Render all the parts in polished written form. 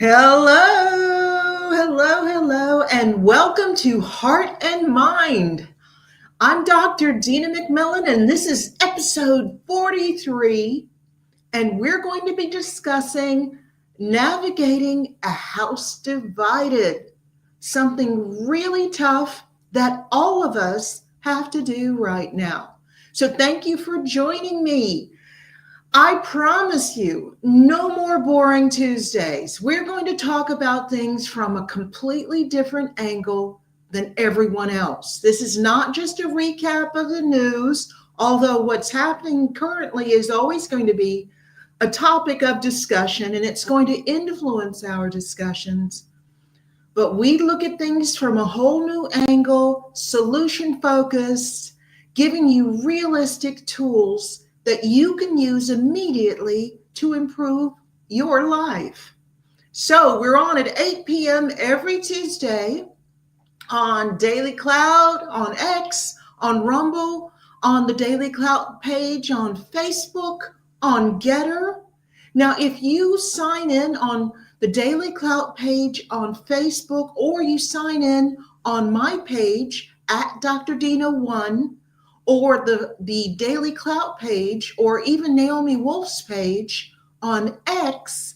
Hello, and welcome to Heart and Mind. I'm Dr. Dina McMillan, and this is episode 43, and we're going to be discussing navigating a house divided, something really tough that all of us have to do right now. So, thank you for joining me. I promise you, no more boring Tuesdays. We're going to talk about things from a completely different angle than everyone else. This is not just a recap of the news, although what's happening currently is always going to be a topic of discussion and it's going to influence our discussions. But we look at things from a whole new angle, solution focused, giving you realistic tools that you can use immediately to improve your life. So we're on at 8 p.m. every Tuesday on Daily Cloud, on X, on Rumble, on the Daily Cloud page, on Facebook, on Getter. Now, if you sign in on the Daily Cloud page on Facebook, or you sign in on my page at Dr. Dina 1, or the Daily Clout page, or even Naomi Wolf's page on X,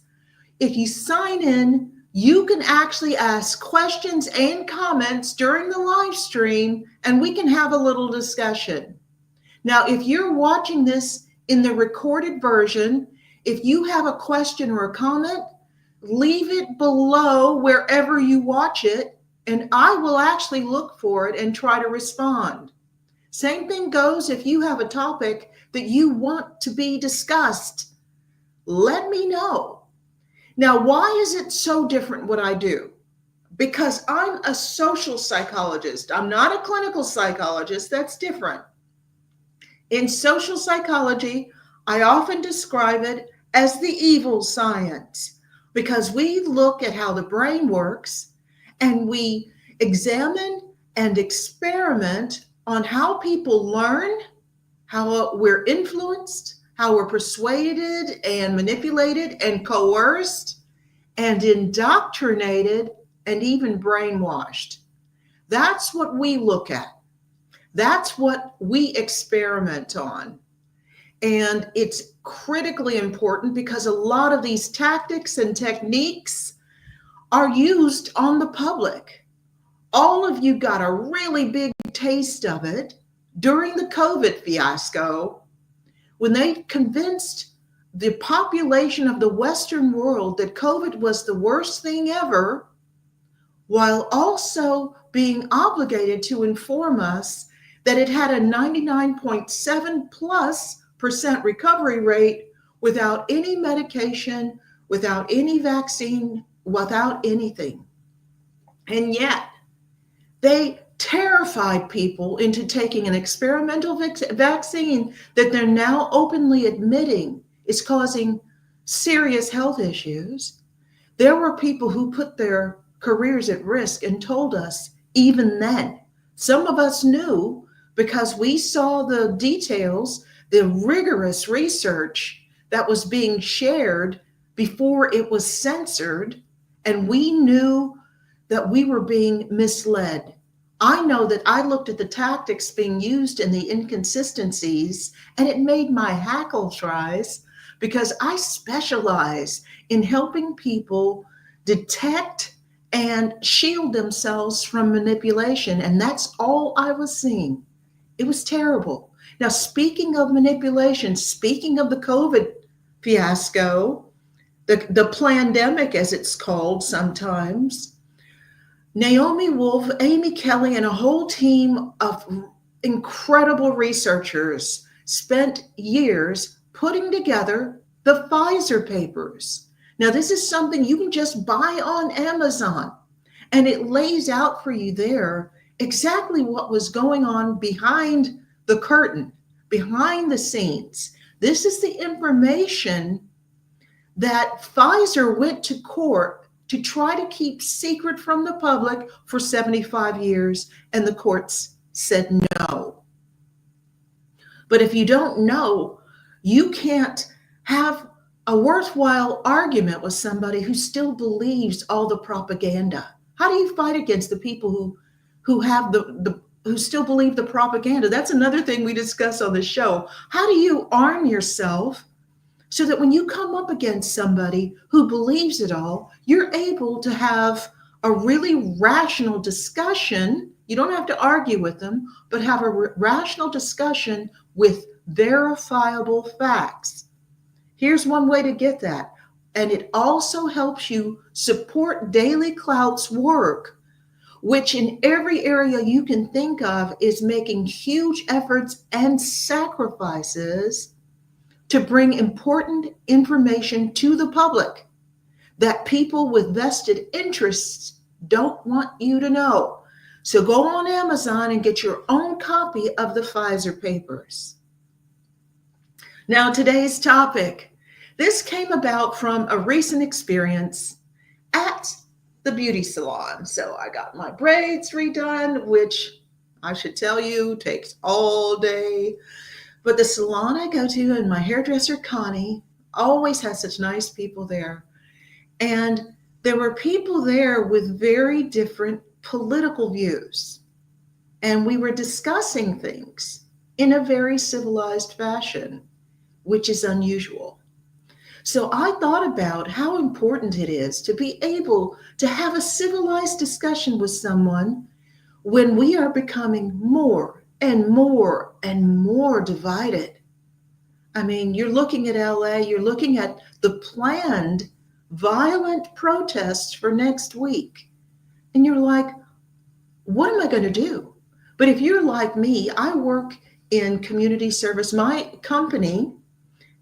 if you sign in, you can actually ask questions and comments during the live stream, and we can have a little discussion. Now, if you're watching this in the recorded version, if you have a question or a comment, leave it below wherever you watch it, and I will actually look for it and try to respond. Same thing goes if you have a topic that you want to be discussed. Let me know. Now, why is it so different what I do? Because I'm a social psychologist. I'm not a clinical psychologist. That's different. In social psychology, I often describe it as the evil science because we look at how the brain works and we examine and experiment on how people learn, how we're influenced, how we're persuaded and manipulated and coerced and indoctrinated and even brainwashed. That's what we look at. That's what we experiment on. And it's critically important because a lot of these tactics and techniques are used on the public. All of you got a really big taste of it during the COVID fiasco when they convinced the population of the Western world that COVID was the worst thing ever, while also being obligated to inform us that it had a 99.7+% recovery rate without any medication, without any vaccine, without anything. And yet, they terrified people into taking an experimental vaccine that they're now openly admitting is causing serious health issues. There were people who put their careers at risk and told us even then. Some of us knew because we saw the details, the rigorous research that was being shared before it was censored, and we knew that we were being misled. I know that I looked at the tactics being used and the inconsistencies, and it made my hackles rise because I specialize in helping people detect and shield themselves from manipulation. And that's all I was seeing. It was terrible. Now, speaking of manipulation, speaking of the COVID fiasco, the pandemic, as it's called sometimes, Naomi Wolf, Amy Kelly, and a whole team of incredible researchers spent years putting together the Pfizer papers. Now, this is something you can just buy on Amazon, and it lays out for you there exactly what was going on behind the curtain, behind the scenes. This is the information that Pfizer went to court to try to keep secret from the public for 75 years, and the courts said no. But if you don't know, you can't have a worthwhile argument with somebody who still believes all the propaganda? How do you fight against the people who have the who still believe the propaganda? That's another thing we discuss on the show. How do you arm yourself so that when you come up against somebody who believes it all, you're able to have a really rational discussion? You don't have to argue with them, but have a rational discussion with verifiable facts. Here's one way to get that. And it also helps you support Daily Clout's work, which in every area you can think of is making huge efforts and sacrifices to bring important information to the public that people with vested interests don't want you to know. So go on Amazon and get your own copy of the Pfizer papers. Now, today's topic. This came about from a recent experience at the beauty salon. So I got my braids redone, which I should tell you takes all day. But the salon I go to and my hairdresser, Connie, always has such nice people there. And there were people there with very different political views. And we were discussing things in a very civilized fashion, which is unusual. So I thought about how important it is to be able to have a civilized discussion with someone when we are becoming more and more and more divided. I mean, you're looking at LA, you're looking at the planned violent protests for next week, and you're like, what am I going to do? But if you're like me, I work in community service. My company,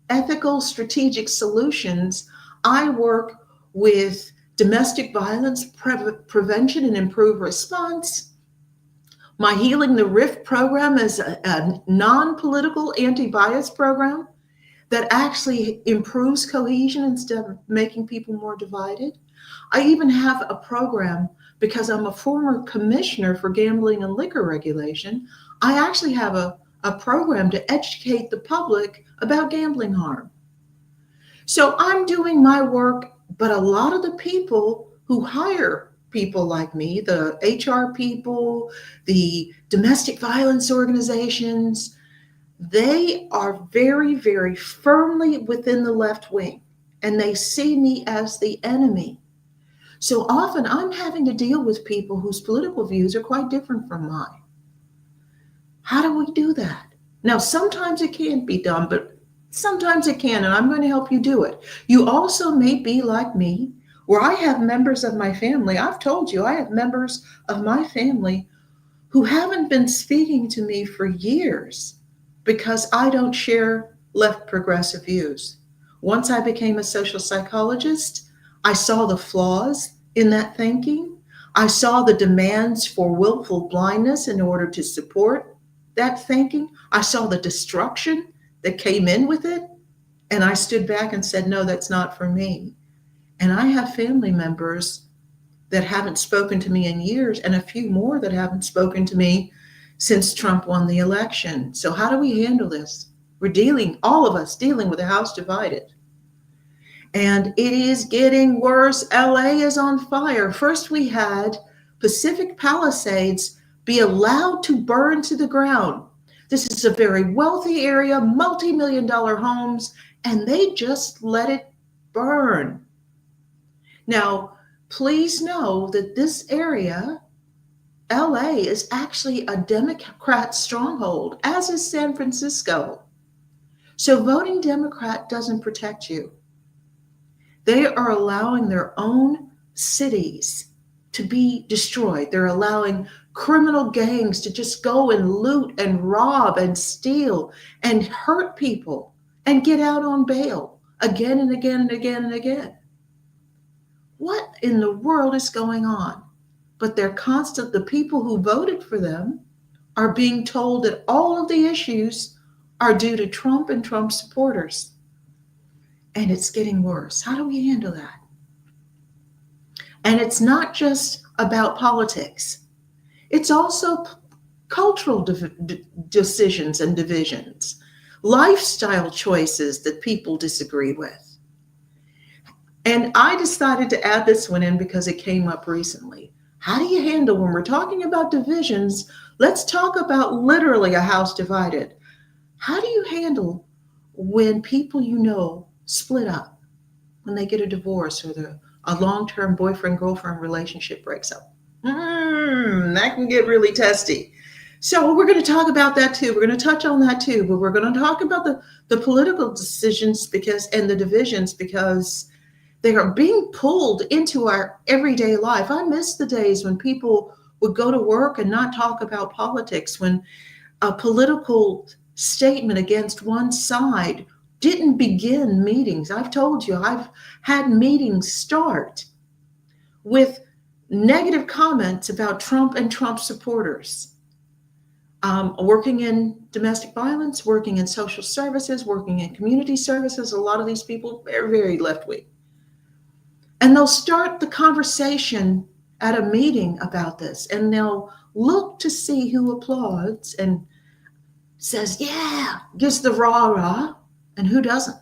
Ethical Strategic Solutions, I work with domestic violence prevention and improved response. My Healing the Rift program is a non-political anti-bias program that actually improves cohesion instead of making people more divided. I even have a program, because I'm a former commissioner for gambling and liquor regulation, I actually have a program to educate the public about gambling harm. So I'm doing my work, but a lot of the people who hire people like me, the HR people, the domestic violence organizations, they are very, very firmly within the left wing, and they see me as the enemy. So often I'm having to deal with people whose political views are quite different from mine. How do we do that? Now, sometimes it can't be done, but sometimes it can, and I'm going to help you do it. You also may be like me, where I have members of my family. I've told you, I have members of my family who haven't been speaking to me for years because I don't share left progressive views. Once I became a social psychologist, I saw the flaws in that thinking. I saw the demands for willful blindness in order to support that thinking. I saw the destruction that came in with it. And I stood back and said, no, that's not for me. And I have family members that haven't spoken to me in years, and a few more that haven't spoken to me since Trump won the election. So how do we handle this? We're all of us dealing with a house divided. And it is getting worse. LA is on fire. First, we had Pacific Palisades be allowed to burn to the ground. This is a very wealthy area, multi-million-dollar homes, and they just let it burn. Now, please know that this area, LA, is actually a Democrat stronghold, as is San Francisco. So voting Democrat doesn't protect you. They are allowing their own cities to be destroyed. They're allowing criminal gangs to just go and loot and rob and steal and hurt people and get out on bail again and again and again and again. What in the world is going on? But the people who voted for them are being told that all of the issues are due to Trump and Trump supporters. And it's getting worse. How do we handle that? And it's not just about politics. It's also cultural decisions and divisions, lifestyle choices that people disagree with. And I decided to add this one in because it came up recently. How do you handle when we're talking about divisions? Let's talk about literally a house divided. How do you handle when people you know split up, when they get a divorce or a long term boyfriend girlfriend relationship breaks up? That can get really testy. So we're going to talk about that too. We're going to touch on that too, but we're going to talk about the political decisions because and the divisions because they are being pulled into our everyday life. I miss the days when people would go to work and not talk about politics, when a political statement against one side didn't begin meetings. I've told you, I've had meetings start with negative comments about Trump and Trump supporters. Working in domestic violence, working in social services, working in community services, a lot of these people are very left wing. And they'll start the conversation at a meeting about this, and they'll look to see who applauds and says, yeah, gives the rah rah, and who doesn't.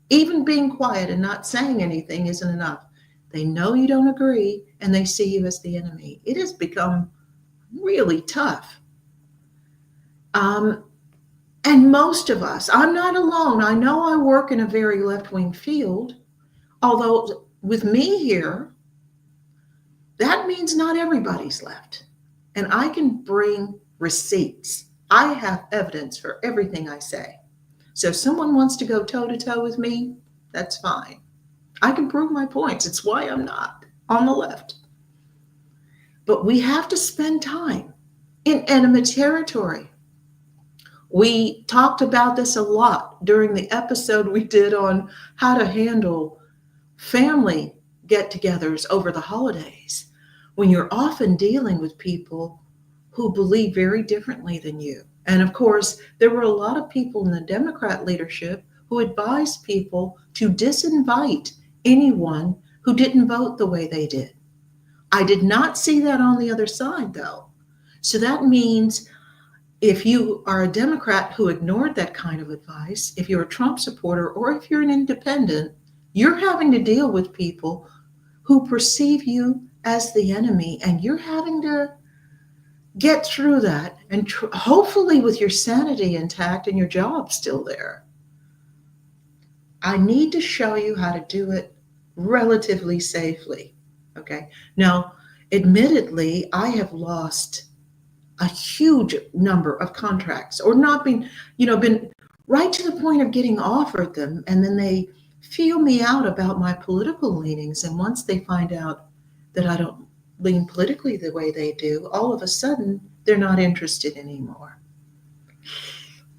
Even being quiet and not saying anything isn't enough. They know you don't agree, and they see you as the enemy. It has become really tough. And most of us, I'm not alone. I know I work in a very left wing field, although with me here, that means not everybody's left. And I can bring receipts. I have evidence for everything I say. So if someone wants to go toe to toe with me, that's fine. I can prove my points. It's why I'm not on the left. But we have to spend time in enemy territory. We talked about this a lot during the episode we did on how to handle family get togethers over the holidays, when you're often dealing with people who believe very differently than you. And of course, there were a lot of people in the Democrat leadership who advised people to disinvite anyone who didn't vote the way they did. I did not see that on the other side, though. So that means if you are a Democrat who ignored that kind of advice, if you're a Trump supporter, or if you're an independent, you're having to deal with people who perceive you as the enemy, and you're having to get through that, and hopefully with your sanity intact and your job still there. I need to show you how to do it relatively safely. Okay. Now, admittedly, I have lost a huge number of contracts, or not been right to the point of getting offered them, and then they feel me out about my political leanings. And once they find out that I don't lean politically the way they do, all of a sudden they're not interested anymore.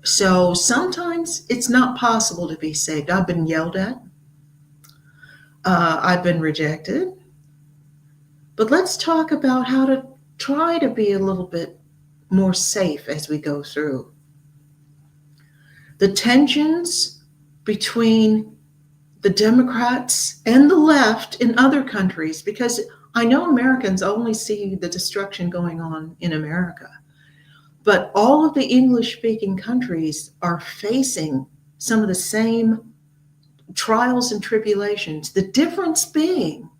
So sometimes it's not possible to be saved. I've been yelled at. I've been rejected. But let's talk about how to try to be a little bit more safe as we go through. The tensions between the Democrats and the left in other countries, because I know Americans only see the destruction going on in America, but all of the English-speaking countries are facing some of the same trials and tribulations. The difference being,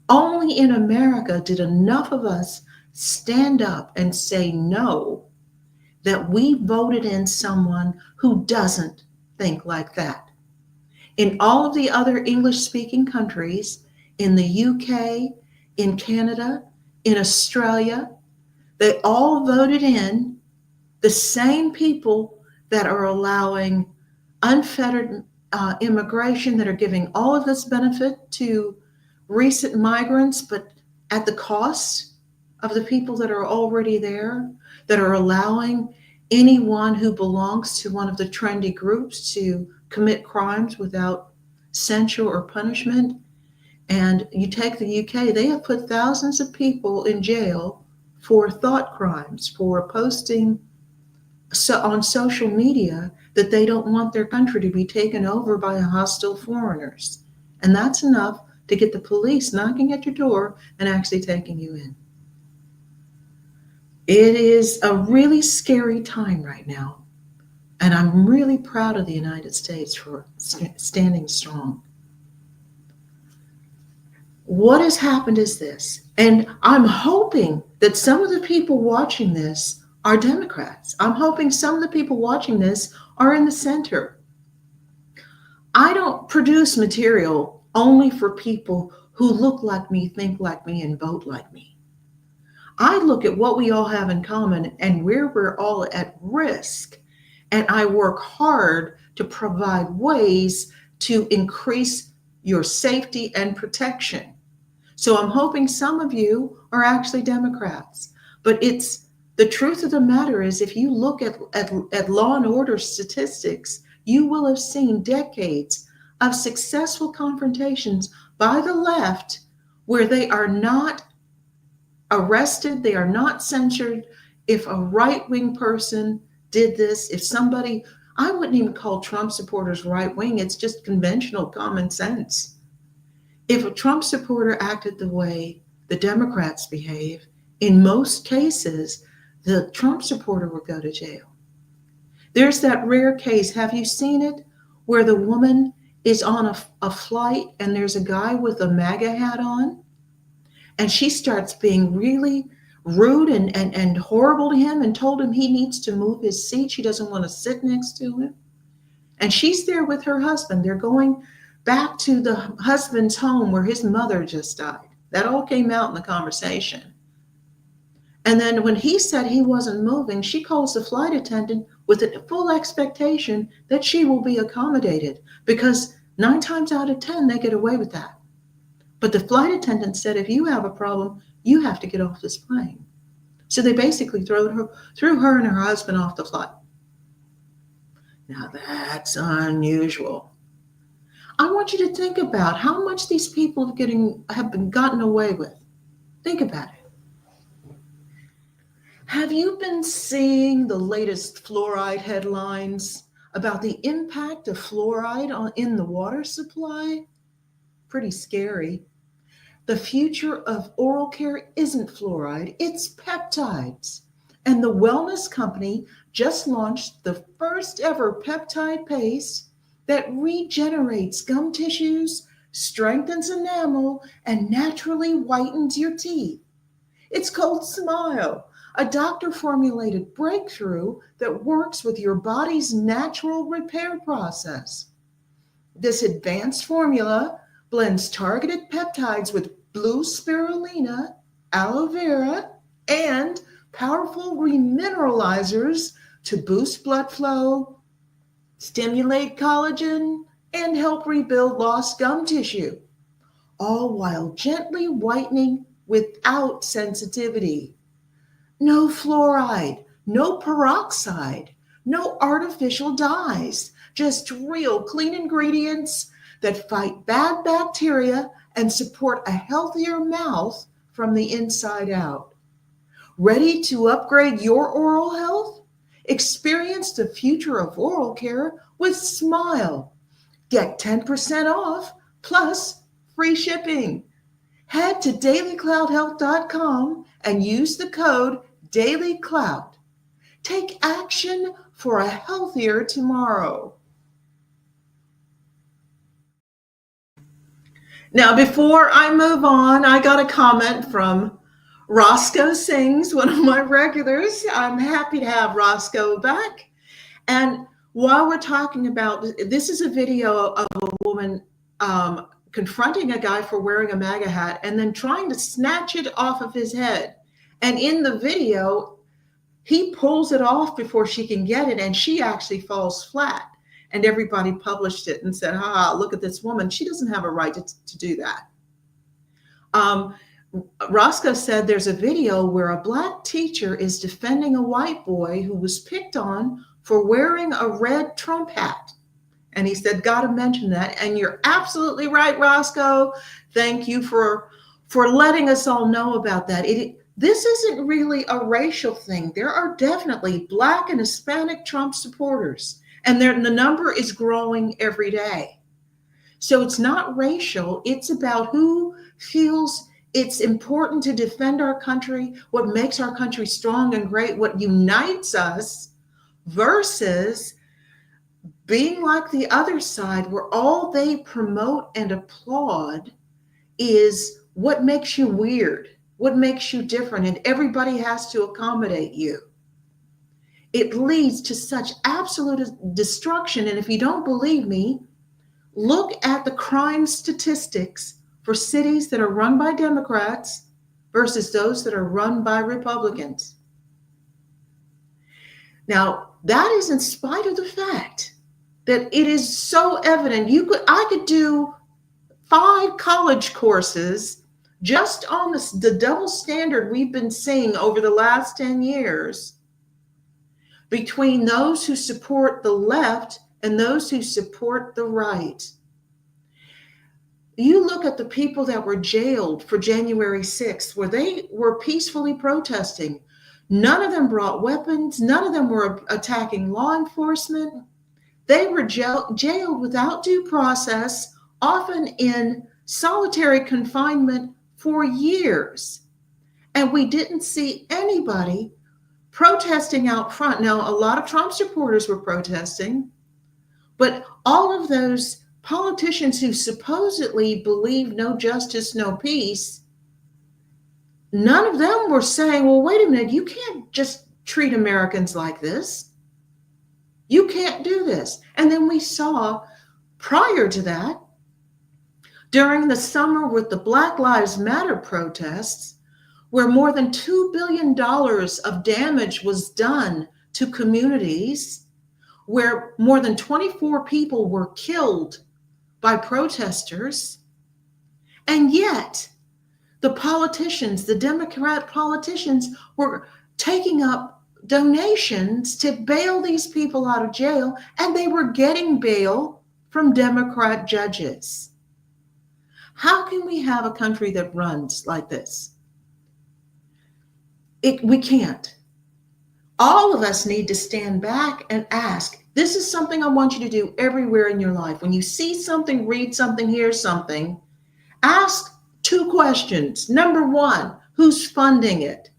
only in America did enough of us stand up and say no, that we voted in someone who doesn't think like that. In all of the other English-speaking countries, in the UK, in Canada, in Australia, they all voted in the same people that are allowing unfettered immigration, that are giving all of this benefit to recent migrants, but at the cost of the people that are already there, that are allowing anyone who belongs to one of the trendy groups to commit crimes without censure or punishment. And you take the UK, they have put thousands of people in jail for thought crimes, for posting on social media that they don't want their country to be taken over by hostile foreigners. And that's enough to get the police knocking at your door and actually taking you in. It is a really scary time right now. And I'm really proud of the United States for standing strong. What has happened is this, and I'm hoping that some of the people watching this are Democrats. I'm hoping some of the people watching this are in the center. I don't produce material only for people who look like me, think like me, and vote like me. I look at what we all have in common and where we're all at risk, and I work hard to provide ways to increase your safety and protection. So I'm hoping some of you are actually Democrats. But it's the truth of the matter is if you look at law and order statistics, you will have seen decades of successful confrontations by the left where they are not arrested, they are not censured. If a right-wing person did this, if somebody, I wouldn't even call Trump supporters right wing, it's just conventional common sense. If a Trump supporter acted the way the Democrats behave, in most cases, the Trump supporter would go to jail. There's that rare case, have you seen it, where the woman is on a flight and there's a guy with a MAGA hat on, and she starts being really rude and horrible to him and told him he needs to move his seat. She doesn't want to sit next to him. And she's there with her husband. They're going back to the husband's home where his mother just died. That all came out in the conversation. And then when he said he wasn't moving, she calls the flight attendant with a full expectation that she will be accommodated because 9 times out of 10, they get away with that. But the flight attendant said, if you have a problem, you have to get off this plane. So they basically threw her and her husband off the flight. Now that's unusual. I want you to think about how much these people have been gotten away with. Think about it. Have you been seeing the latest fluoride headlines about the impact of fluoride in the water supply? Pretty scary. The future of oral care isn't fluoride, it's peptides. And the wellness company just launched the first ever peptide paste that regenerates gum tissues, strengthens enamel, and naturally whitens your teeth. It's called Smile, a doctor formulated breakthrough that works with your body's natural repair process. This advanced formula blends targeted peptides with blue spirulina, aloe vera, and powerful remineralizers to boost blood flow, stimulate collagen, and help rebuild lost gum tissue, all while gently whitening without sensitivity. No fluoride, no peroxide, no artificial dyes, just real clean ingredients that fight bad bacteria and support a healthier mouth from the inside out. Ready to upgrade your oral health? Experience the future of oral care with Smile. Get 10% off plus free shipping. Head to dailycloudhealth.com and use the code DailyCloud. Take action for a healthier tomorrow. Now, before I move on, I got a comment from Roscoe Sings, one of my regulars. I'm happy to have Roscoe back. And while we're talking about this, is a video of a woman confronting a guy for wearing a MAGA hat and then trying to snatch it off of his head. And in the video, he pulls it off before she can get it, and she actually falls flat. And everybody published it and said, look at this woman. She doesn't have a right to do that. Roscoe said there's a video where a Black teacher is defending a white boy who was picked on for wearing a red Trump hat. And he said, got to mention that. And you're absolutely right, Roscoe. Thank you for letting us all know about that. This isn't really a racial thing. There are definitely Black and Hispanic Trump supporters, and the number is growing every day. So it's not racial. It's about who feels it's important to defend our country, what makes our country strong and great, what unites us, versus being like the other side where all they promote and applaud is what makes you weird, what makes you different, and everybody has to accommodate you. It leads to such absolute destruction. And if you don't believe me, look at the crime statistics for cities that are run by Democrats versus those that are run by Republicans. Now, that is in spite of the fact that it is so evident. I could do 5 college courses just on the double standard we've been seeing over the last 10 years between those who support the left and those who support the right. You look at the people that were jailed for January 6th, where they were peacefully protesting. None of them brought weapons. None of them were attacking law enforcement. They were jailed without due process, often in solitary confinement for years. And we didn't see anybody protesting out front. Now, a lot of Trump supporters were protesting, but all of those politicians who supposedly believe no justice, no peace, none of them were saying, well, wait a minute, you can't just treat Americans like this. You can't do this. And then we saw prior to that, during the summer with the Black Lives Matter protests, where more than $2 billion of damage was done to communities, where more than 24 people were killed by protesters. And yet, the politicians, the Democrat politicians, were taking up donations to bail these people out of jail, and they were getting bail from Democrat judges. How can we have a country that runs like this? We can't. All of us need to stand back and ask. This is something I want you to do everywhere in your life. When you see something, read something, hear something, ask 2 questions. Number 1, who's funding it?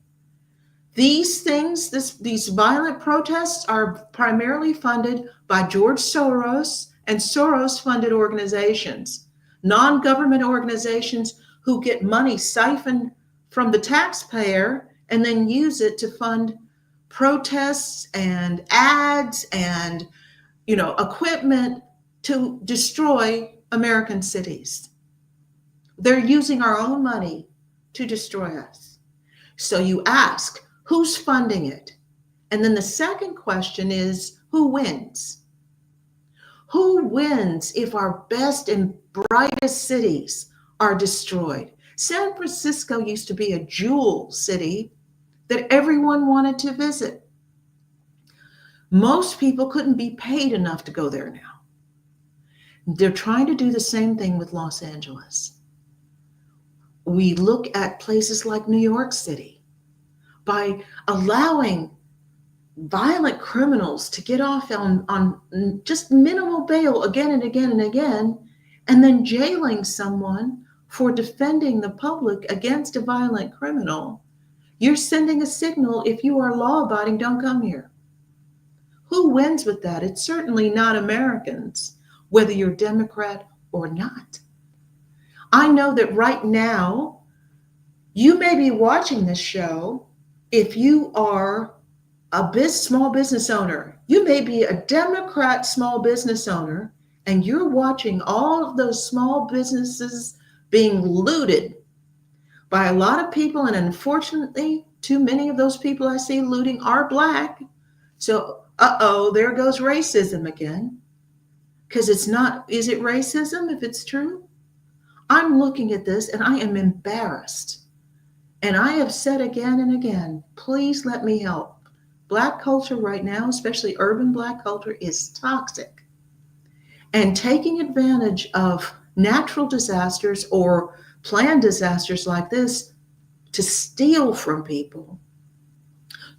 These things, these violent protests are primarily funded by George Soros and Soros-funded organizations, non-government organizations who get money siphoned from the taxpayer and then use it to fund protests and ads and, equipment to destroy American cities. They're using our own money to destroy us. So you ask, who's funding it? And then the second question is, who wins? Who wins if our best and brightest cities are destroyed? San Francisco used to be a jewel city that everyone wanted to visit. Most people couldn't be paid enough to go there now. They're trying to do the same thing with Los Angeles. We look at places like New York City. By allowing violent criminals to get off on just minimal bail again and again and again, and then jailing someone for defending the public against a violent criminal, you're sending a signal: if you are law-abiding, don't come here. Who wins with that? It's certainly not Americans, whether you're Democrat or not. I know that right now, you may be watching this show if you are a small business owner. You may be a Democrat small business owner, and you're watching all of those small businesses being looted by a lot of people, and unfortunately, too many of those people I see looting are Black. So, there goes racism again. Because is it racism if it's true? I'm looking at this and I am embarrassed. And I have said again and again, please let me help. Black culture right now, especially urban Black culture, is toxic. And taking advantage of natural disasters or planned disasters like this to steal from people,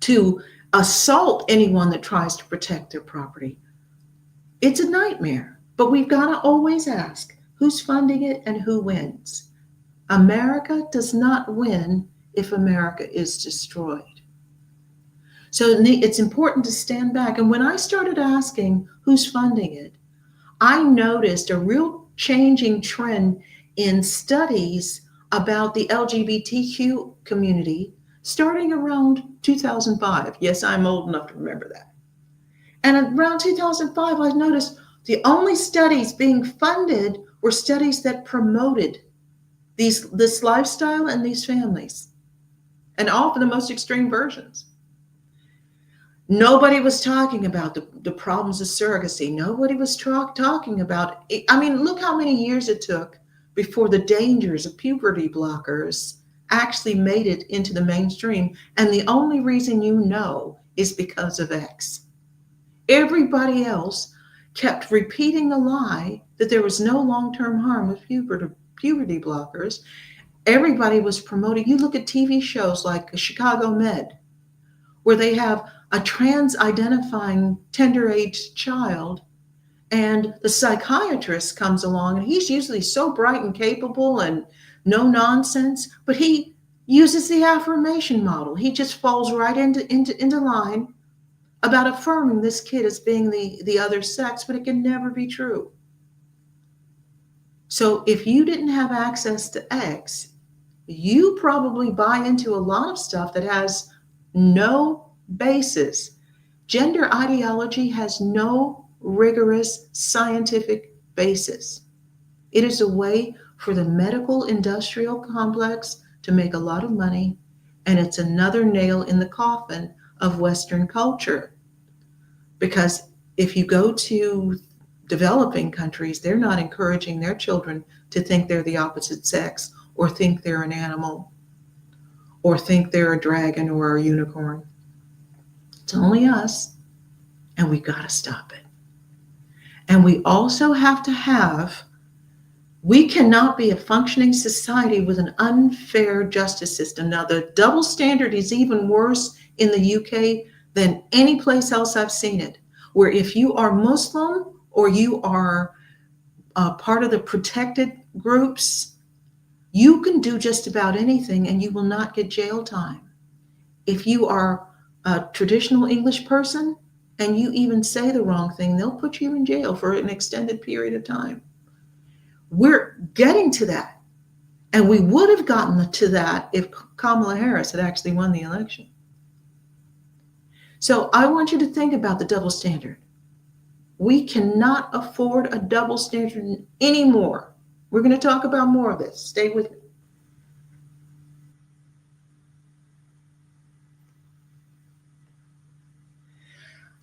to assault anyone that tries to protect their property. It's a nightmare, but we've got to always ask, who's funding it and who wins? America does not win if America is destroyed. So it's important to stand back. And when I started asking who's funding it, I noticed a real changing trend in studies about the LGBTQ community starting around 2005. Yes, I'm old enough to remember that. And around 2005, I noticed the only studies being funded were studies that promoted this lifestyle and these families, and often the most extreme versions. Nobody was talking about the problems of surrogacy. Nobody was talking about it. I mean, look how many years it took before the dangers of puberty blockers actually made it into the mainstream. And the only reason you know is because of X. Everybody else kept repeating the lie that there was no long-term harm with puberty blockers. Everybody was promoting. You look at TV shows like Chicago Med, where they have a trans identifying tender age child, and the psychiatrist comes along, and he's usually so bright and capable and no nonsense, but he uses the affirmation model. He just falls right into line about affirming this kid as being the other sex, but it can never be true. So if you didn't have access to X, you probably buy into a lot of stuff that has no basis. Gender ideology has no rigorous scientific basis. It is a way for the medical industrial complex to make a lot of money, and it's another nail in the coffin of Western culture. Because if you go to developing countries, they're not encouraging their children to think they're the opposite sex, or think they're an animal, or think they're a dragon or a unicorn. It's only us, and we got to stop it. And we also have to we cannot be a functioning society with an unfair justice system. Now, the double standard is even worse in the UK than any place else I've seen it, where if you are Muslim or you are part of the protected groups, you can do just about anything and you will not get jail time. If you are a traditional English person and you even say the wrong thing, they'll put you in jail for an extended period of time. We're getting to that. And we would have gotten to that if Kamala Harris had actually won the election. So I want you to think about the double standard. We cannot afford a double standard anymore. We're going to talk about more of this. Stay with me.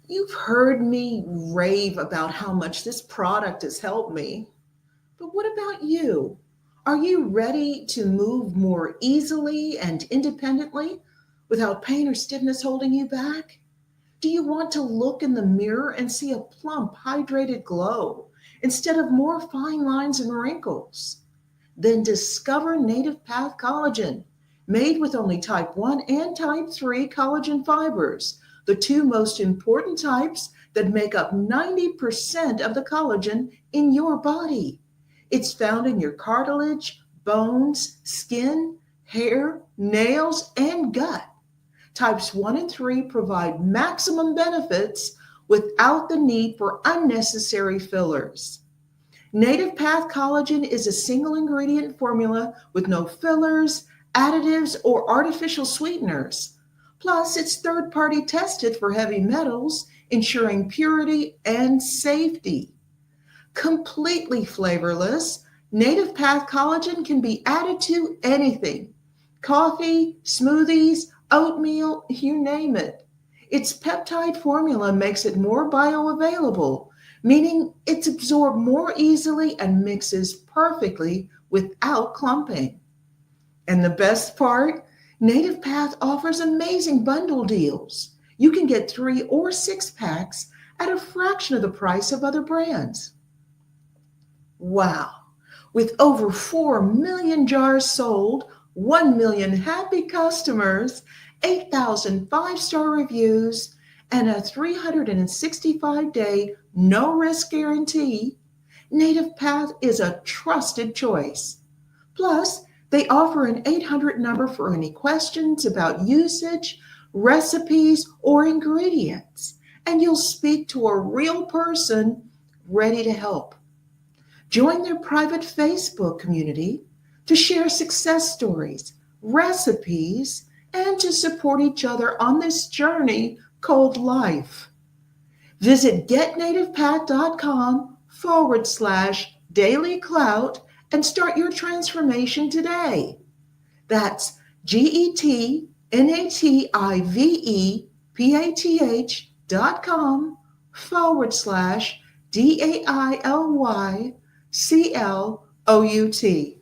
You've heard me rave about how much this product has helped me. But what about you? Are you ready to move more easily and independently without pain or stiffness holding you back? Do you want to look in the mirror and see a plump, hydrated glow instead of more fine lines and wrinkles? Then discover Native Path Collagen, made with only type 1 and type 3 collagen fibers, the two most important types that make up 90% of the collagen in your body. It's found in your cartilage, bones, skin, hair, nails, and gut. Types 1 and 3 provide maximum benefits without the need for unnecessary fillers. Native Path Collagen is a single ingredient formula with no fillers, additives, or artificial sweeteners. Plus, it's third-party tested for heavy metals, ensuring purity and safety. Completely flavorless, Native Path Collagen can be added to anything: coffee, smoothies, oatmeal, you name it. Its peptide formula makes it more bioavailable, meaning it's absorbed more easily and mixes perfectly without clumping. And the best part, Native Path offers amazing bundle deals. You can get 3 or 6 packs at a fraction of the price of other brands. Wow. With over 4 million jars sold, 1 million happy customers, 8,000 5-star reviews, and a 365-day no-risk guarantee, Native Path is a trusted choice. Plus, they offer an 800 number for any questions about usage, recipes, or ingredients, and you'll speak to a real person ready to help. Join their private Facebook community to share success stories, recipes, and to support each other on this journey called life. Visit getnativepath.com/daily clout and start your transformation today. That's GETNATIVEPATH.com/DAILYCLOUT.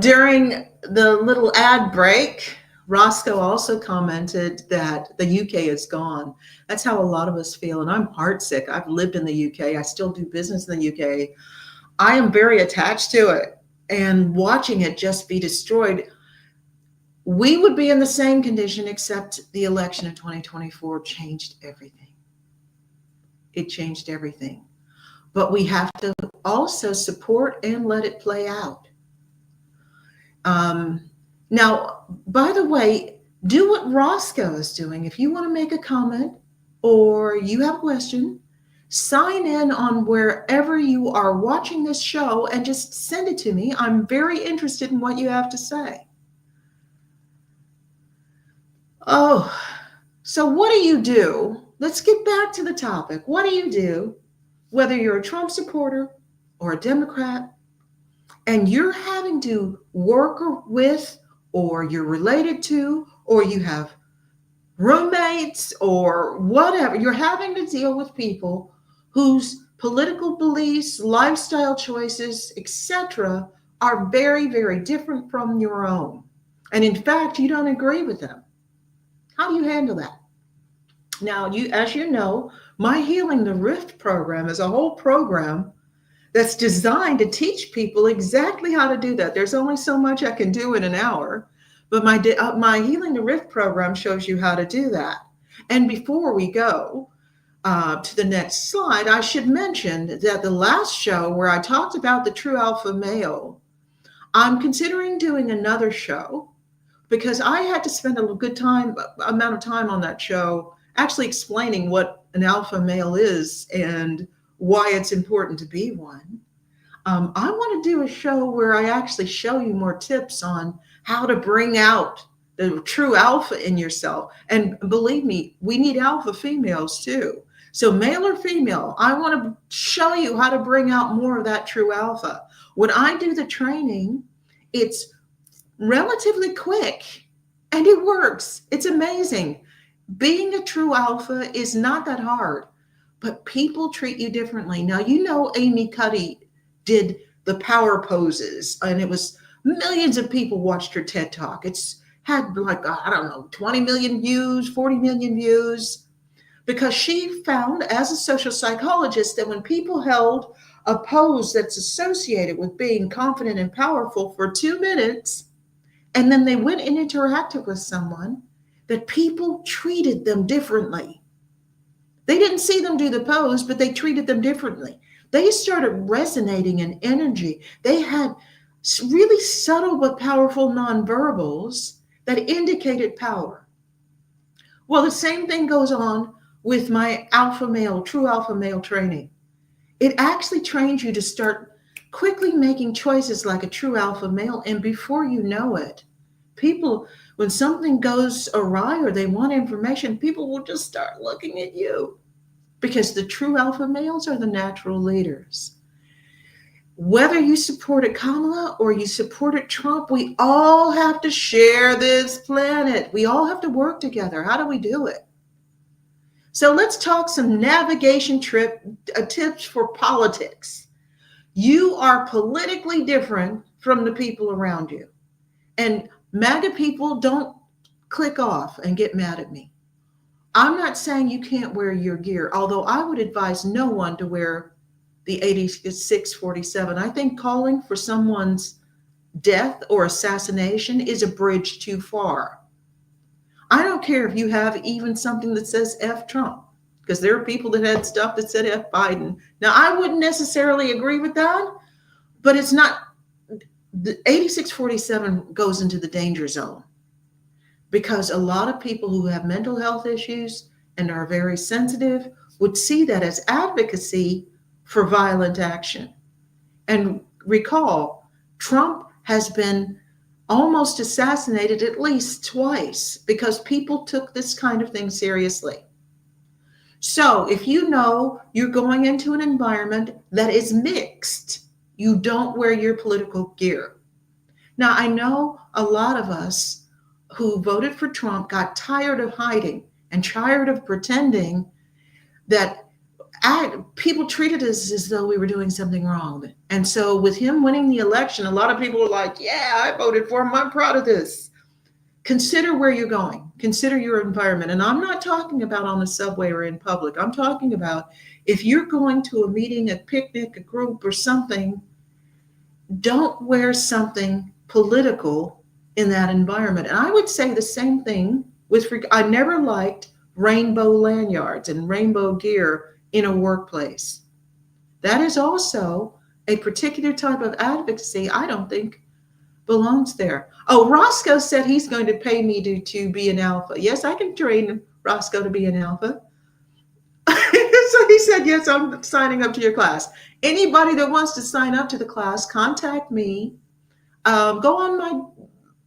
During the little ad break, Roscoe also commented that the UK is gone. That's how a lot of us feel. And I'm heartsick. I've lived in the UK. I still do business in the UK. I am very attached to it. And watching it just be destroyed, we would be in the same condition, except the election of 2024 changed everything. It changed everything. But we have to also support and let it play out. Now, by the way, do what Roscoe is doing. If you want to make a comment or you have a question, sign in on wherever you are watching this show and just send it to me. I'm very interested in what you have to say. Oh, so what do you do? Let's get back to the topic. What do you do, whether you're a Trump supporter or a Democrat, and you're having to work with, or you're related to, or you have roommates or whatever, you're having to deal with people whose political beliefs, lifestyle choices, etc., are very, very different from your own. And in fact, you don't agree with them. How do you handle that? Now, as you know, my Healing the Rift program is a whole program that's designed to teach people exactly how to do that. There's only so much I can do in an hour, but my Healing the Rift program shows you how to do that. And before we go to the next slide, I should mention that the last show where I talked about the true alpha male, I'm considering doing another show because I had to spend a good amount of time on that show actually explaining what an alpha male is and why it's important to be one. I want to do a show where I actually show you more tips on how to bring out the true alpha in yourself. And believe me, we need alpha females too. So male or female, I want to show you how to bring out more of that true alpha. When I do the training, it's relatively quick and it works. It's amazing. Being a true alpha is not that hard, but people treat you differently. Now, you know, Amy Cuddy did the power poses, and it was millions of people watched her TED Talk. It's had like, I don't know, 20 million views, 40 million views, because she found as a social psychologist that when people held a pose that's associated with being confident and powerful for 2 minutes, and then they went and interacted with someone, that people treated them differently. They didn't see them do the pose, but they treated them differently. They started resonating in energy. They had really subtle but powerful nonverbals that indicated power. Well, the same thing goes on with my alpha male, true alpha male training. It actually trains you to start quickly making choices like a true alpha male. And before you know it, people, when something goes awry or they want information, people will just start looking at you because the true alpha males are the natural leaders. Whether you supported Kamala or you supported Trump, we all have to share this planet. We all have to work together. How do we do it? So let's talk some navigation tips for politics. You are politically different from the people around you. And MAGA people, don't click off and get mad at me. I'm not saying you can't wear your gear, although I would advise no one to wear the 8647. I think calling for someone's death or assassination is a bridge too far. I don't care if you have even something that says F Trump, because there are people that had stuff that said F Biden. Now, I wouldn't necessarily agree with that, but it's not. The 8647 goes into the danger zone because a lot of people who have mental health issues and are very sensitive would see that as advocacy for violent action. And recall, Trump has been almost assassinated at least twice because people took this kind of thing seriously. So if you know you're going into an environment that is mixed, you don't wear your political gear. Now, I know a lot of us who voted for Trump got tired of hiding and tired of pretending that people treated us as though we were doing something wrong. And so with him winning the election, a lot of people were like, yeah, I voted for him. I'm proud of this. Consider where you're going. Consider your environment. And I'm not talking about on the subway or in public. I'm talking about if you're going to a meeting, a picnic, a group or something, don't wear something political in that environment. And I would say the same thing I never liked rainbow lanyards and rainbow gear in a workplace. That is also a particular type of advocacy I don't think belongs there. Oh, Roscoe said he's going to pay me to be an alpha. Yes, I can train Roscoe to be an alpha. So he said, yes, I'm signing up to your class. Anybody that wants to sign up to the class, contact me. Go on my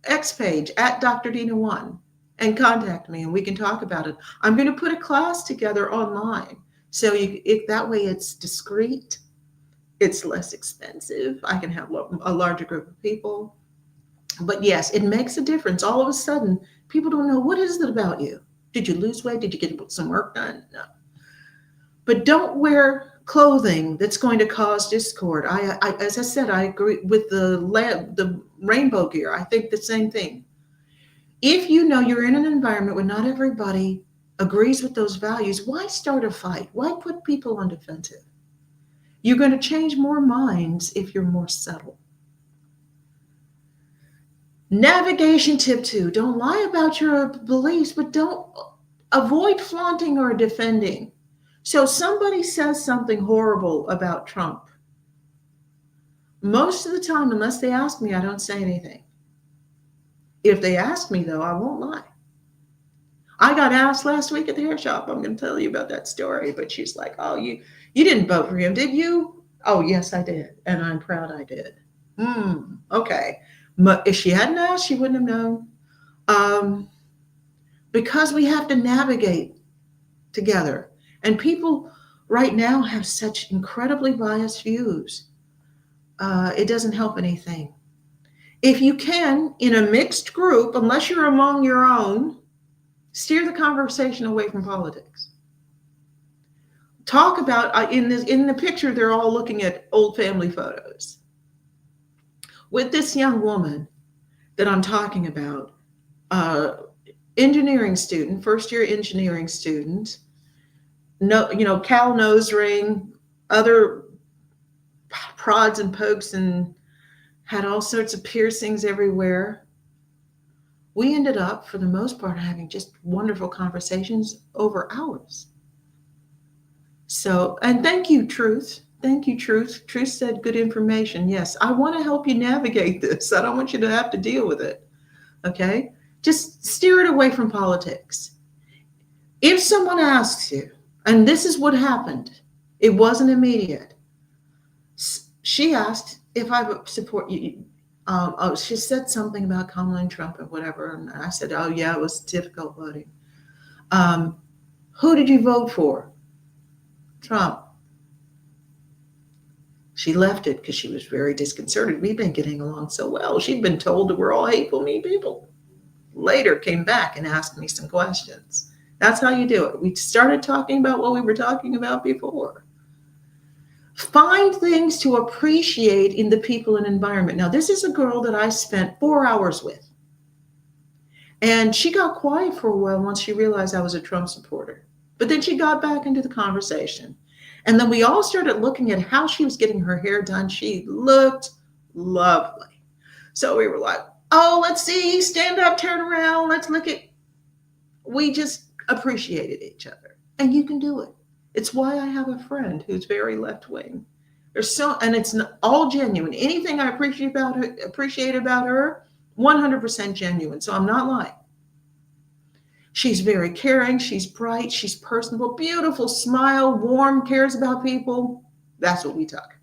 X page at Dr. Dina 1 and contact me and we can talk about it. I'm going to put a class together online. So that way it's discreet, it's less expensive. I can have a larger group of people. But yes, it makes a difference. All of a sudden, people don't know, what is it about you? Did you lose weight? Did you get some work done? No. But don't wear clothing that's going to cause discord. As I said, I agree with the rainbow gear. I think the same thing. If you know you're in an environment where not everybody agrees with those values, why start a fight? Why put people on defensive? You're going to change more minds if you're more subtle. Navigation tip 2, don't lie about your beliefs, but don't avoid flaunting or defending. So somebody says something horrible about Trump. Most of the time, unless they ask me, I don't say anything. If they ask me, though, I won't lie. I got asked last week at the hair shop. I'm going to tell you about that story. But she's like, oh, you didn't vote for him, did you? Oh, yes, I did. And I'm proud I did. Okay. If she hadn't asked, she wouldn't have known. Because we have to navigate together. And people right now have such incredibly biased views. It doesn't help anything. If you can, in a mixed group, unless you're among your own, steer the conversation away from politics. Talk about, in the picture, they're all looking at old family photos. With this young woman that I'm talking about, engineering student, first-year engineering student, no, cow nose ring, other prods and pokes, and had all sorts of piercings everywhere. We ended up, for the most part, having just wonderful conversations over hours. So, and thank you, Truth. Thank you, Truth. Truth said good information. Yes, I want to help you navigate this. I don't want you to have to deal with it. Okay? Just steer it away from politics. If someone asks you, and this is what happened, it wasn't immediate. She asked if I would support you. She said something about Kamala and Trump and whatever. And I said, oh, yeah, it was difficult voting. Who did you vote for? Trump. She left it because she was very disconcerted. We've been getting along so well. She'd been told that we're all hateful, mean people. Later came back and asked me some questions. That's how you do it. We started talking about what we were talking about before. Find things to appreciate in the people and environment. Now, this is a girl that I spent 4 hours with. And she got quiet for a while once she realized I was a Trump supporter. But then she got back into the conversation. And then we all started looking at how she was getting her hair done. She looked lovely. So we were like, oh, let's see, stand up, turn around, let's look at. We just appreciated each other. And you can do it. It's why I have a friend who's very left-wing. And it's all genuine. Anything I appreciate about her, 100% genuine. So I'm not lying. She's very caring. She's bright. She's personable, beautiful smile, warm, cares about people. That's what we talk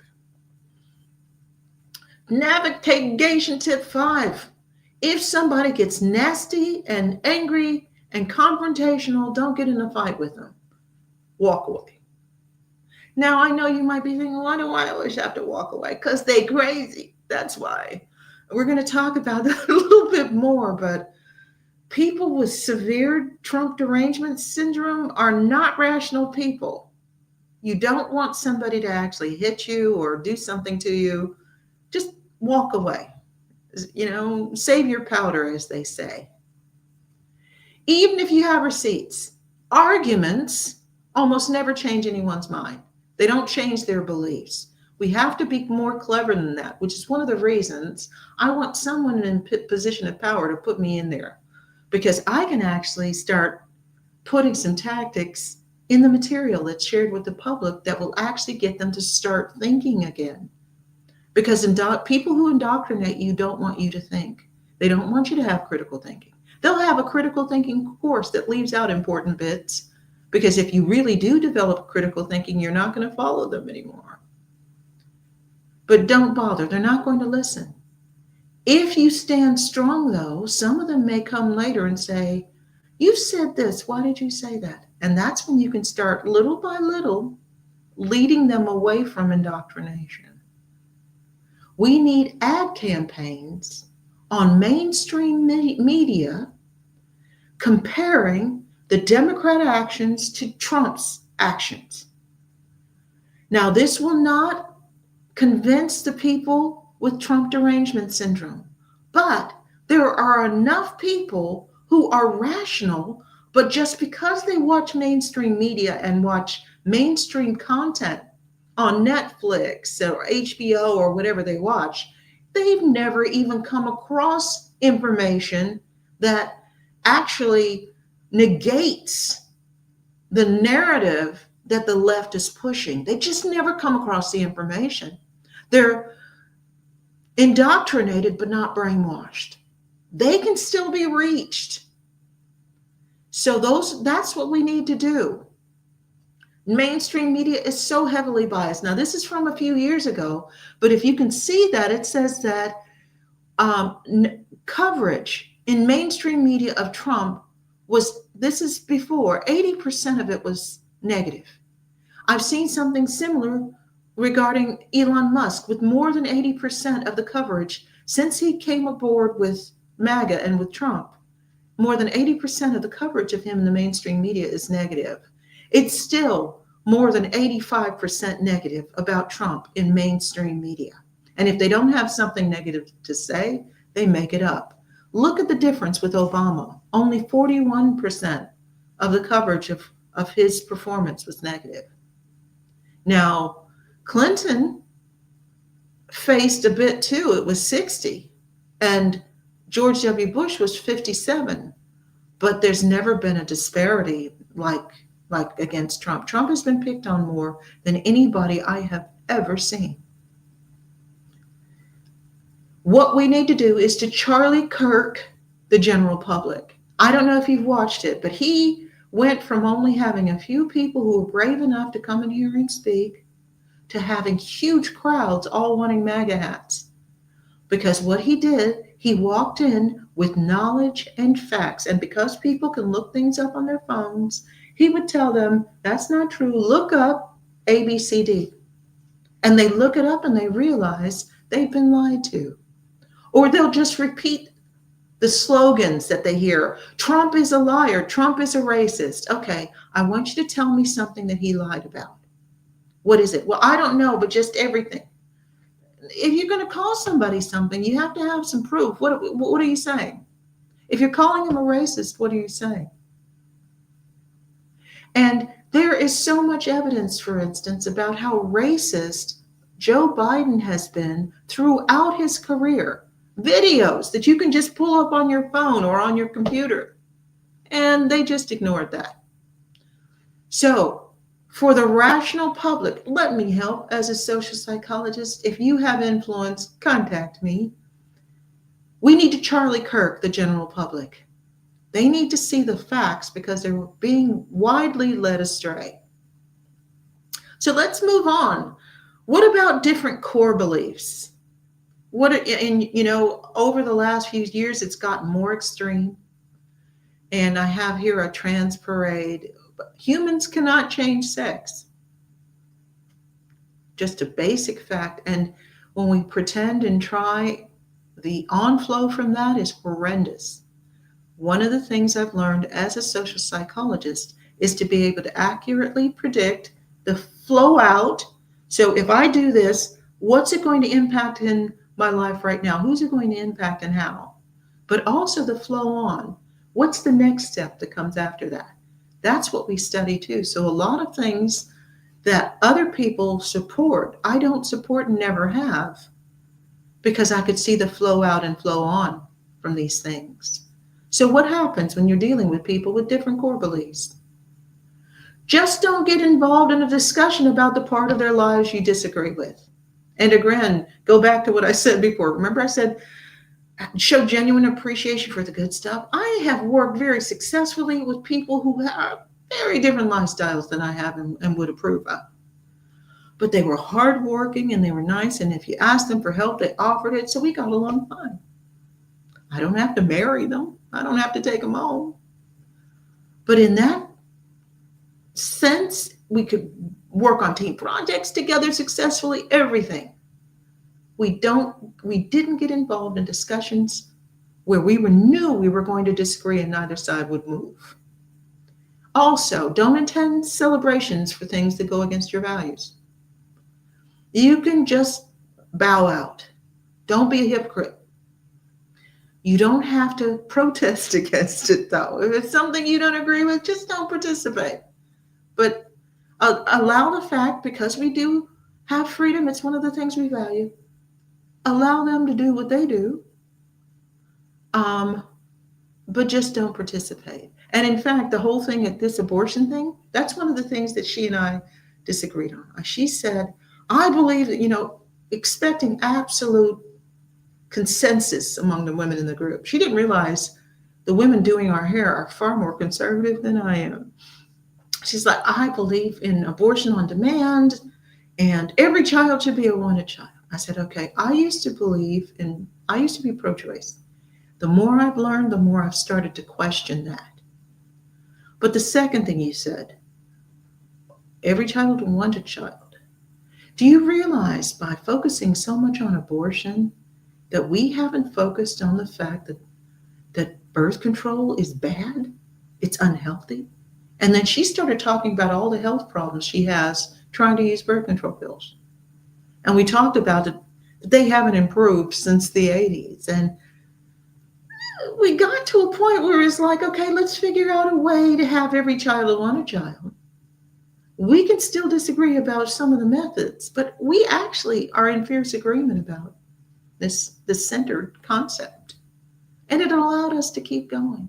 about. Navigation tip 5. If somebody gets nasty and angry and confrontational, don't get in a fight with them. Walk away. Now, I know you might be thinking, why do I always have to walk away? Because they crazy. That's why. We're going to talk about that a little bit more, but people with severe Trump derangement syndrome are not rational people. You don't want somebody to actually hit you or do something to you. Just walk away. Save your powder, as they say. Even if you have receipts, arguments almost never change anyone's mind. They don't change their beliefs. We have to be more clever than that, which is one of the reasons I want someone in a position of power to put me in there, because I can actually start putting some tactics in the material that's shared with the public that will actually get them to start thinking again. Because people who indoctrinate you don't want you to think. They don't want you to have critical thinking. They'll have a critical thinking course that leaves out important bits, because if you really do develop critical thinking, you're not going to follow them anymore. But don't bother. They're not going to listen. If you stand strong, though, some of them may come later and say, you said this. Why did you say that? And that's when you can start little by little leading them away from indoctrination. We need ad campaigns on mainstream media comparing the Democrat actions to Trump's actions. Now, this will not convince the people with Trump derangement syndrome, but there are enough people who are rational, but just because they watch mainstream media and watch mainstream content on Netflix or HBO or whatever they watch, they've never even come across information that actually negates the narrative that the left is pushing. They just never come across the information. They're indoctrinated but not brainwashed. They can still be reached. So that's what we need to do. Mainstream media is so heavily biased. Now, this is from a few years ago, but if you can see that, it says that coverage in mainstream media of Trump this is before, 80% of it was negative. I've seen something similar regarding Elon Musk, with more than 80% of the coverage since he came aboard with MAGA and with Trump. More than 80% of the coverage of him in the mainstream media is negative. It's still more than 85% negative about Trump in mainstream media. And if they don't have something negative to say, they make it up. Look at the difference with Obama. Only 41% of the coverage of his performance was negative. Now, Clinton faced a bit too. It was 60. And George W. Bush was 57. But there's never been a disparity like against Trump. Trump has been picked on more than anybody I have ever seen. What we need to do is to Charlie Kirk the general public. I don't know if you've watched it, but he went from only having a few people who were brave enough to come and hear him speak to having huge crowds all wanting MAGA hats. Because what he did, he walked in with knowledge and facts. And because people can look things up on their phones, he would tell them, that's not true. Look up ABCD. And they look it up and they realize they've been lied to. Or they'll just repeat the slogans that they hear. Trump is a liar. Trump is a racist. Okay, I want you to tell me something that he lied about. What is it? Well, I don't know, but just everything. If you're going to call somebody something, you have to have some proof. What are you saying? If you're calling him a racist, what are you saying? And there is so much evidence, for instance, about how racist Joe Biden has been throughout his career. Videos that you can just pull up on your phone or on your computer. And they just ignored that. So, for the rational public, let me help as a social psychologist. If you have influence, contact me. We need to Charlie Kirk the general public. They need to see the facts because they're being widely led astray. So let's move on. What about different core beliefs? Over the last few years, it's gotten more extreme. And I have here a trans parade. Humans cannot change sex. Just a basic fact. And when we pretend and try, the onflow from that is horrendous. One of the things I've learned as a social psychologist is to be able to accurately predict the flow out. So if I do this, what's it going to impact in my life right now? Who's it going to impact and how? But also the flow on. What's the next step that comes after that? That's what we study too. So a lot of things that other people support, I don't support and never have, because I could see the flow out and flow on from these things. So what happens when you're dealing with people with different core beliefs? Just don't get involved in a discussion about the part of their lives you disagree with. And again, go back to what I said before. Remember I said, show genuine appreciation for the good stuff. I have worked very successfully with people who have very different lifestyles than I have and would approve of. But they were hardworking and they were nice. And if you asked them for help, they offered it. So we got along fine. I don't have to marry them. I don't have to take them home. But in that sense, we could work on team projects together successfully, everything. We didn't get involved in discussions where knew we were going to disagree and neither side would move. Also, don't attend celebrations for things that go against your values. You can just bow out. Don't be a hypocrite. You don't have to protest against it, though. If it's something you don't agree with, just don't participate. But allow the fact, because we do have freedom, it's one of the things we value. Allow them to do what they do, but just don't participate. And in fact, the whole thing at this abortion thing, that's one of the things that she and I disagreed on. She said, I believe that, expecting absolute consensus among the women in the group. She didn't realize the women doing our hair are far more conservative than I am. She's like, I believe in abortion on demand and every child should be a wanted child. I said, okay, I used to be pro-choice. The more I've learned, the more I've started to question that. But the second thing you said, every child a wanted child. Do you realize by focusing so much on abortion that we haven't focused on the fact that birth control is bad? It's unhealthy. And then she started talking about all the health problems she has trying to use birth control pills. And we talked about it, that they haven't improved since the 80s. And we got to a point where it's like, okay, let's figure out a way to have every child want a child. We can still disagree about some of the methods, but we actually are in fierce agreement about this centered concept. And it allowed us to keep going.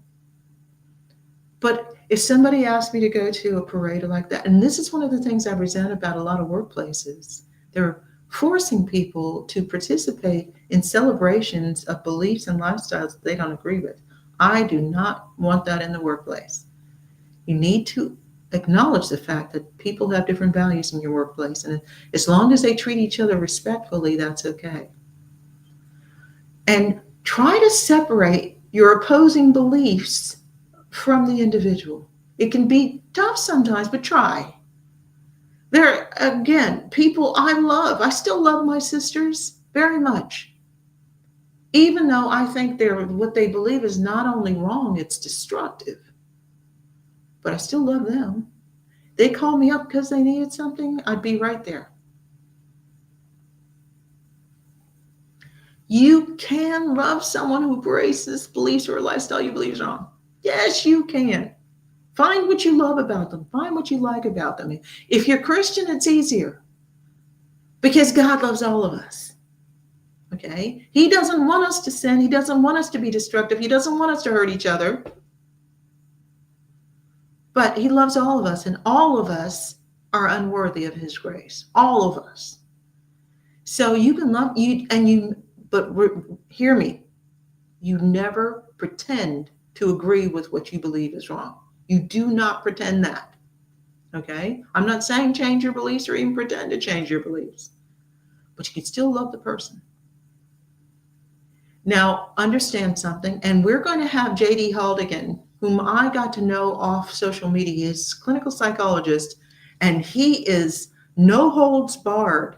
But if somebody asked me to go to a parade like that, and this is one of the things I resent about a lot of workplaces, they're forcing people to participate in celebrations of beliefs and lifestyles that they don't agree with. I do not want that in the workplace. You need to acknowledge the fact that people have different values in your workplace, and as long as they treat each other respectfully, that's okay. And try to separate your opposing beliefs from the individual. It can be tough sometimes, but try. There, again, people I love. I still love my sisters very much. Even though I think what they believe is not only wrong, it's destructive. But I still love them. They call me up because they needed something, I'd be right there. You can love someone who embraces beliefs or a lifestyle you believe is wrong. Yes, you can. Find what you love about them. Find what you like about them. If you're Christian, it's easier because God loves all of us. Okay? He doesn't want us to sin. He doesn't want us to be destructive. He doesn't want us to hurt each other. But he loves all of us, and all of us are unworthy of his grace. All of us. So you can love but hear me. You never pretend to agree with what you believe is wrong. You do not pretend that. Okay? I'm not saying change your beliefs or even pretend to change your beliefs, but you can still love the person. Now, understand something, and we're going to have JD Haldigan, whom I got to know off social media. He's a clinical psychologist, and he is no holds barred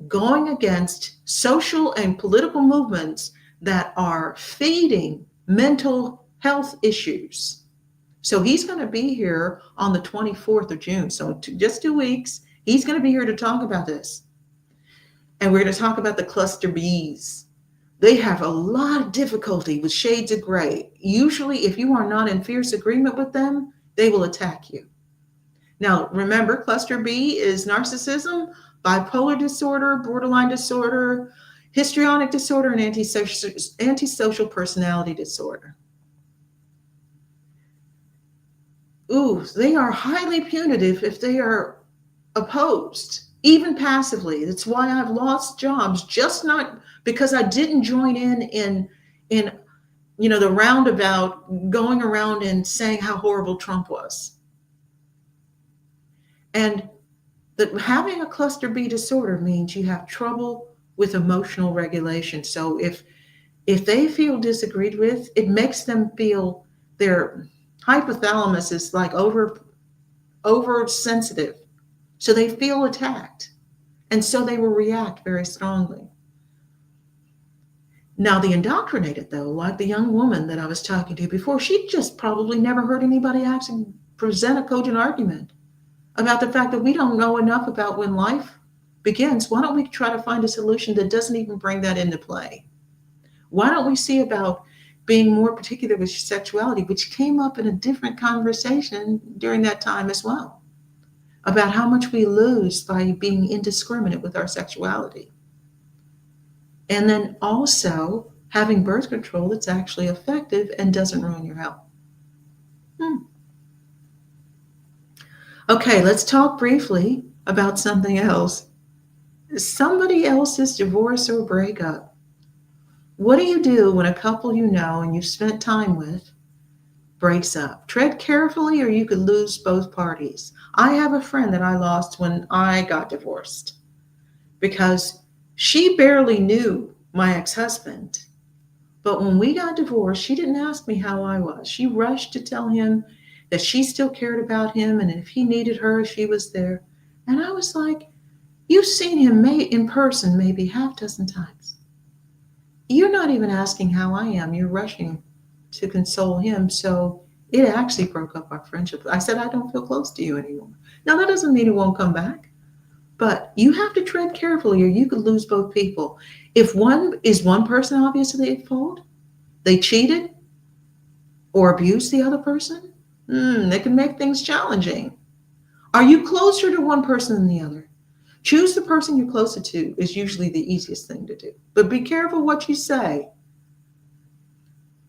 going against social and political movements that are feeding mental health issues. So he's going to be here on the 24th of June. So just 2 weeks, he's going to be here to talk about this. And we're going to talk about the cluster Bs. They have a lot of difficulty with shades of gray. Usually, if you are not in fierce agreement with them, they will attack you. Now, remember, cluster B is narcissism, bipolar disorder, borderline disorder, histrionic disorder, and antisocial personality disorder. Ooh, they are highly punitive if they are opposed, even passively. That's why I've lost jobs, just not because I didn't join in the roundabout going around and saying how horrible Trump was. And that having a cluster B disorder means you have trouble with emotional regulation. So if they feel disagreed with, it makes them feel their hypothalamus is like over sensitive. So they feel attacked. And so they will react very strongly. Now, the indoctrinated, though, like the young woman that I was talking to before, she just probably never heard anybody actually present a cogent argument about the fact that we don't know enough about when life begins. Why don't we try to find a solution that doesn't even bring that into play? Why don't we see about being more particular with sexuality, which came up in a different conversation during that time as well, about how much we lose by being indiscriminate with our sexuality. And then also having birth control that's actually effective and doesn't ruin your health. Okay, let's talk briefly about something else. Somebody else's divorce or breakup. What do you do when a couple you know and you've spent time with breaks up? Tread carefully or you could lose both parties. I have a friend that I lost when I got divorced because she barely knew my ex-husband. But when we got divorced, she didn't ask me how I was. She rushed to tell him that she still cared about him and if he needed her, she was there. And I was like, you've seen him in person maybe half dozen times. You're not even asking how I am. You're rushing to console him. So it actually broke up our friendship. I said, I don't feel close to you anymore. Now, that doesn't mean it won't come back. But you have to tread carefully or you could lose both people. If one person obviously at fault, they cheated or abused the other person, they can make things challenging. Are you closer to one person than the other? Choose the person you're closer to is usually the easiest thing to do. But be careful what you say.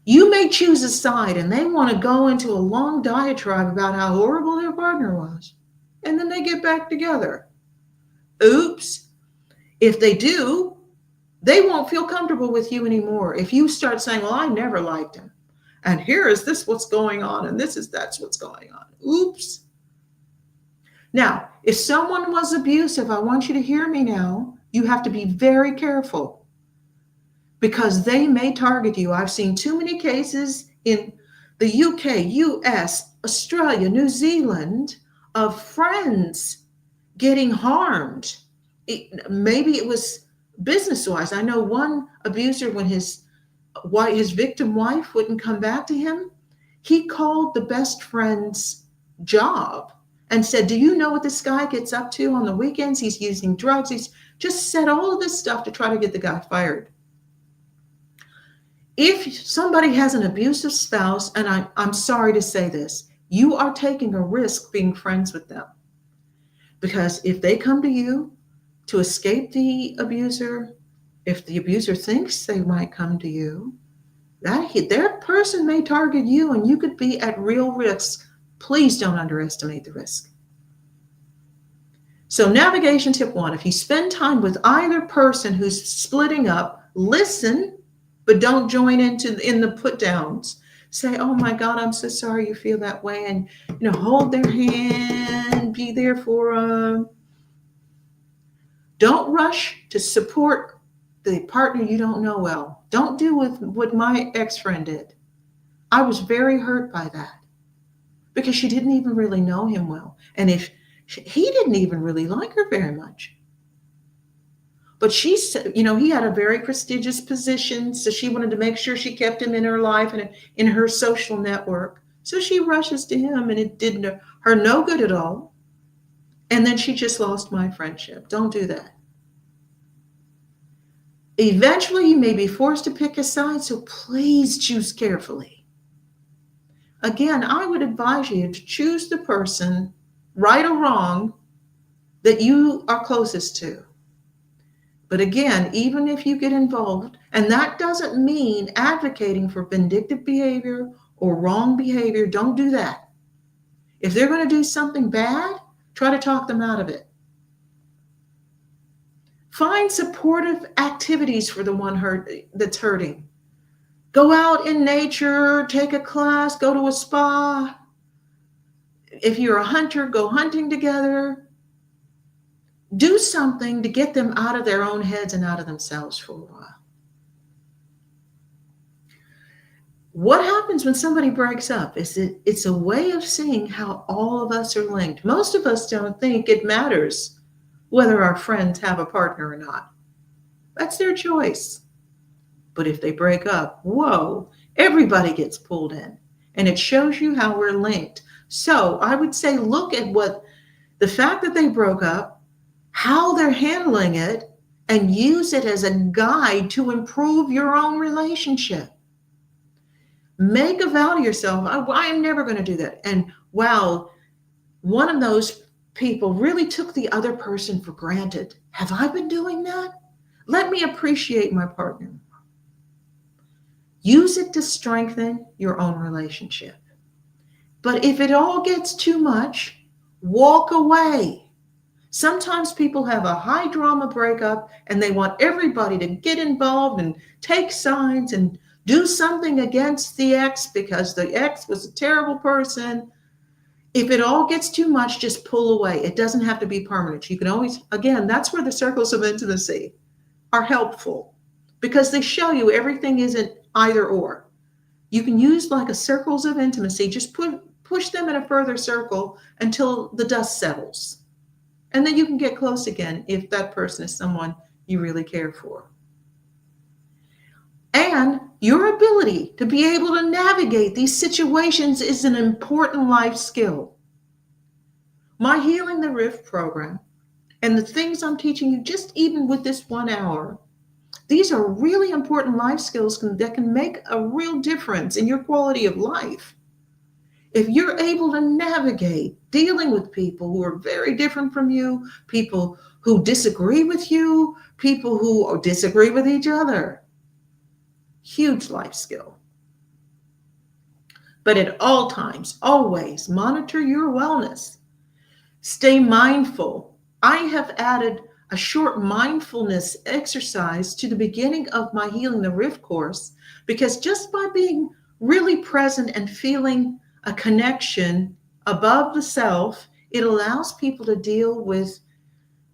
You may choose a side and they want to go into a long diatribe about how horrible their partner was. And then they get back together. Oops. If they do, they won't feel comfortable with you anymore. If you start saying, well, I never liked him. And here is this what's going on. And that's what's going on. Oops. Now, if someone was abusive, I want you to hear me now. You have to be very careful because they may target you. I've seen too many cases in the UK, US, Australia, New Zealand of friends getting harmed. Maybe it was business-wise. I know one abuser, when his victim wife wouldn't come back to him, he called the best friend's job and said, do you know what this guy gets up to on the weekends? He's using drugs. He's just said all of this stuff to try to get the guy fired. If somebody has an abusive spouse, and I'm sorry to say this, you are taking a risk being friends with them. Because if they come to you to escape the abuser, if the abuser thinks they might come to you, their person may target you and you could be at real risk. Please don't underestimate the risk. So navigation tip 1, if you spend time with either person who's splitting up, listen, but don't join in the put downs. say, oh my God, I'm so sorry you feel that way. And, hold their hand, be there for them. Don't rush to support the partner you don't know well. Don't do with what my ex-friend did. I was very hurt by that because she didn't even really know him well. And if he didn't even really like her very much. But she said, he had a very prestigious position, so she wanted to make sure she kept him in her life and in her social network. So she rushes to him, and it did her no good at all. And then she just lost my friendship. Don't do that. Eventually, you may be forced to pick a side, so please choose carefully. Again, I would advise you to choose the person, right or wrong, that you are closest to. But again, even if you get involved, and that doesn't mean advocating for vindictive behavior or wrong behavior, don't do that. If they're going to do something bad, try to talk them out of it. Find supportive activities for the one that's hurting. Go out in nature, take a class, go to a spa. If you're a hunter, go hunting together. Do something to get them out of their own heads and out of themselves for a while. What happens when somebody breaks up is it's a way of seeing how all of us are linked. Most of us don't think it matters whether our friends have a partner or not. That's their choice. But if they break up, whoa, everybody gets pulled in. And it shows you how we're linked. So I would say look at the fact that they broke up, how they're handling it, and use it as a guide to improve your own relationship. Make a vow to yourself, I am never going to do that. And wow, one of those people really took the other person for granted. Have I been doing that? Let me appreciate my partner. Use it to strengthen your own relationship. But if it all gets too much, walk away. Sometimes people have a high drama breakup and they want everybody to get involved and take sides and do something against the ex because the ex was a terrible person. If it all gets too much, just pull away. It doesn't have to be permanent. You can always, again, that's where the circles of intimacy are helpful because they show you everything isn't either or. You can use like a circles of intimacy, just push them in a further circle until the dust settles. And then you can get close again if that person is someone you really care for. And your ability to be able to navigate these situations is an important life skill. My Healing the Rift program and the things I'm teaching you just even with this 1 hour, these are really important life skills that can make a real difference in your quality of life. If you're able to navigate dealing with people who are very different from you, people who disagree with you, people who disagree with each other, huge life skill. But at all times, always monitor your wellness. Stay mindful. I have added a short mindfulness exercise to the beginning of my Healing the Rift course because just by being really present and feeling a connection above the self, it allows people to deal with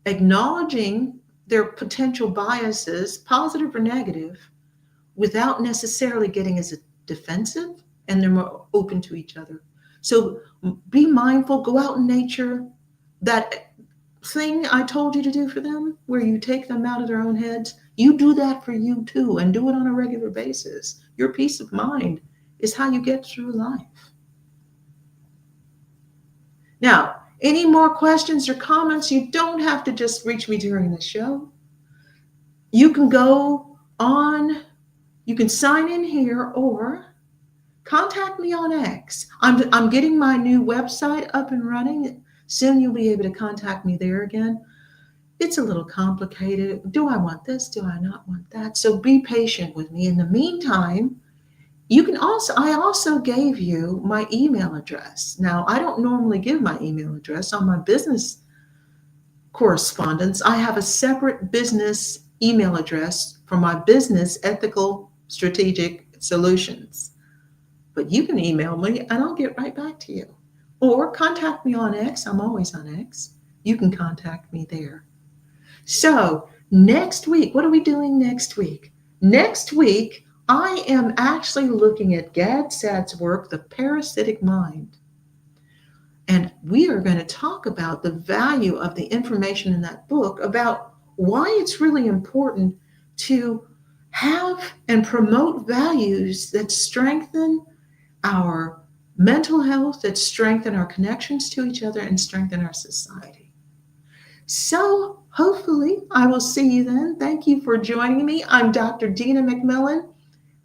acknowledging their potential biases, positive or negative, without necessarily getting as defensive, and they're more open to each other. So be mindful, go out in nature. That thing I told you to do for them, where you take them out of their own heads, you do that for you too, and do it on a regular basis. Your peace of mind is how you get through life. Now, any more questions or comments? You don't have to just reach me during the show. You can go on, you can sign in here or contact me on X. I'm getting my new website up and running. Soon you'll be able to contact me there again. It's a little complicated. Do I want this? Do I not want that? So be patient with me. In the meantime, I also gave you my email address. Now, I don't normally give my email address on my business correspondence. I have a separate business email address for my business ethical strategic solutions. But you can email me and I'll get right back to you. Or contact me on X. I'm always on X. You can contact me there. So, next week, what are we doing next week? Next week, I am actually looking at Gad Sad's work, The Parasitic Mind. And we are going to talk about the value of the information in that book, about why it's really important to have and promote values that strengthen our mental health, that strengthen our connections to each other, and strengthen our society. So hopefully I will see you then. Thank you for joining me. I'm Dr. Dina McMillan.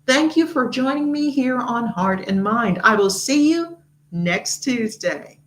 Thank you for joining me here on Heart and Mind. I will see you next Tuesday.